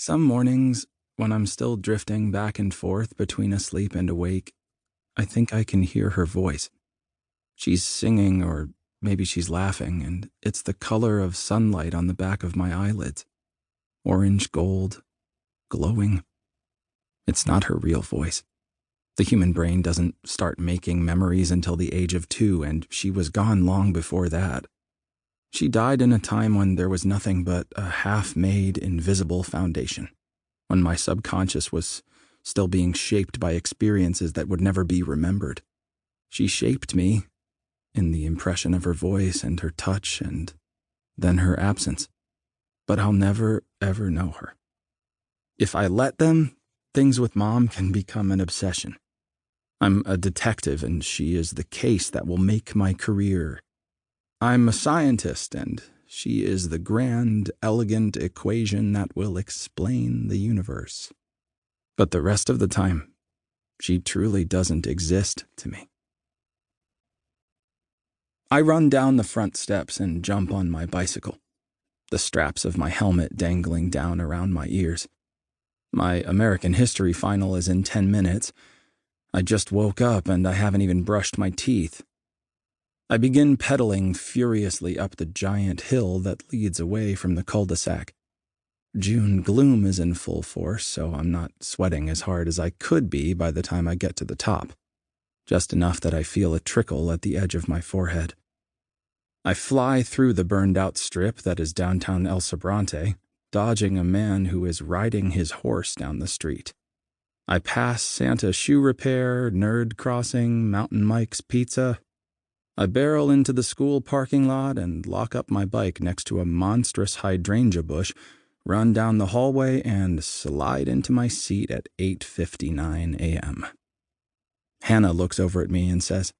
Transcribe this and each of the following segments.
Some mornings, when I'm still drifting back and forth between asleep and awake, I think I can hear her voice. She's singing, or maybe she's laughing, and it's the color of sunlight on the back of my eyelids. Orange gold, glowing. It's not her real voice. The human brain doesn't start making memories until the age of 2, and she was gone long before that. She died in a time when there was nothing but a half-made, invisible foundation, when my subconscious was still being shaped by experiences that would never be remembered. She shaped me in the impression of her voice and her touch and then her absence. But I'll never, ever know her. If I let them, things with Mom can become an obsession. I'm a detective, and she is the case that will make my career. I'm a scientist, and she is the grand, elegant equation that will explain the universe. But the rest of the time, she truly doesn't exist to me. I run down the front steps and jump on my bicycle, the straps of my helmet dangling down around my ears. My American history final is in 10 minutes. I just woke up and I haven't even brushed my teeth. I begin pedaling furiously up the giant hill that leads away from the cul-de-sac. June gloom is in full force, so I'm not sweating as hard as I could be by the time I get to the top, just enough that I feel a trickle at the edge of my forehead. I fly through the burned-out strip that is downtown El Sobrante, dodging a man who is riding his horse down the street. I pass Santa Shoe Repair, Nerd Crossing, Mountain Mike's Pizza. I barrel into the school parking lot and lock up my bike next to a monstrous hydrangea bush, run down the hallway, and slide into my seat at 8:59 a.m. Hannah looks over at me and says,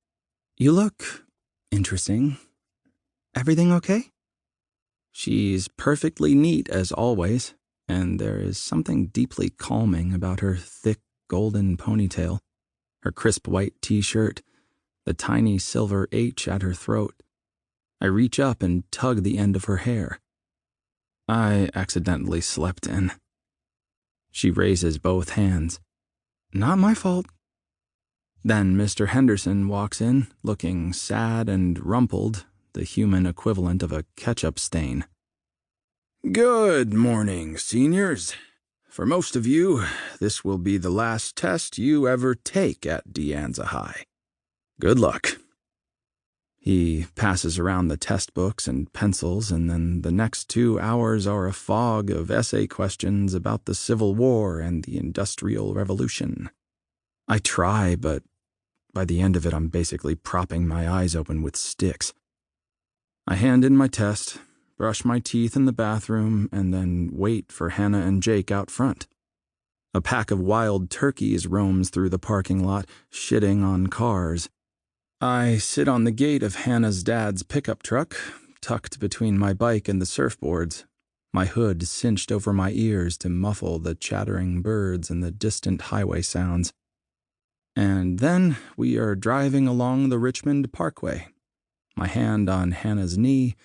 "You look interesting. Everything okay?" She's perfectly neat as always, and there is something deeply calming about her thick golden ponytail, her crisp white t-shirt, the tiny silver H at her throat. I reach up and tug the end of her hair. I accidentally slept in. She raises both hands. "Not my fault." Then Mr. Henderson walks in, looking sad and rumpled, the human equivalent of a ketchup stain. "Good morning, seniors. For most of you, this will be the last test you ever take at De Anza High. Good luck." He passes around the test books and pencils, and then the next 2 hours are a fog of essay questions about the Civil War and the Industrial Revolution. I try, but by the end of it, I'm basically propping my eyes open with sticks. I hand in my test, brush my teeth in the bathroom, and then wait for Hannah and Jake out front. A pack of wild turkeys roams through the parking lot, shitting on cars. I sit on the gate of Hannah's dad's pickup truck, tucked between my bike and the surfboards, my hood cinched over my ears to muffle the chattering birds and the distant highway sounds. And then we are driving along the Richmond Parkway, my hand on Hannah's knee,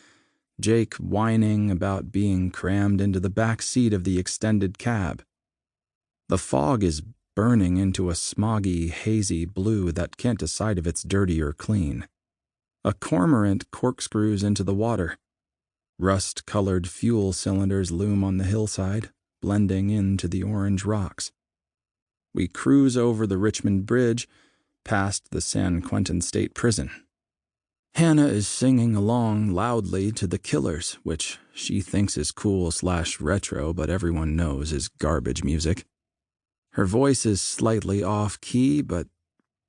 Jake whining about being crammed into the back seat of the extended cab. The fog is burning into a smoggy, hazy blue that can't decide if it's dirty or clean. A cormorant corkscrews into the water. Rust-colored fuel cylinders loom on the hillside, blending into the orange rocks. We cruise over the Richmond Bridge, past the San Quentin State Prison. Hannah is singing along loudly to The Killers, which she thinks is cool/retro, but everyone knows is garbage music. Her voice is slightly off-key, but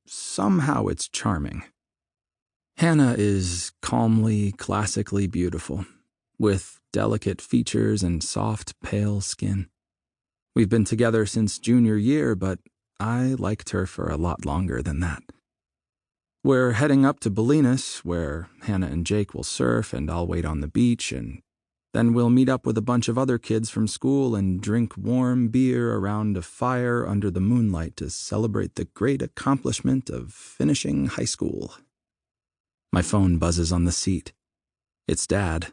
somehow it's charming. Hannah is calmly, classically beautiful, with delicate features and soft, pale skin. We've been together since junior year, but I liked her for a lot longer than that. We're heading up to Bolinas, where Hannah and Jake will surf and I'll wait on the beach, and then we'll meet up with a bunch of other kids from school and drink warm beer around a fire under the moonlight to celebrate the great accomplishment of finishing high school. My phone buzzes on the seat. It's Dad,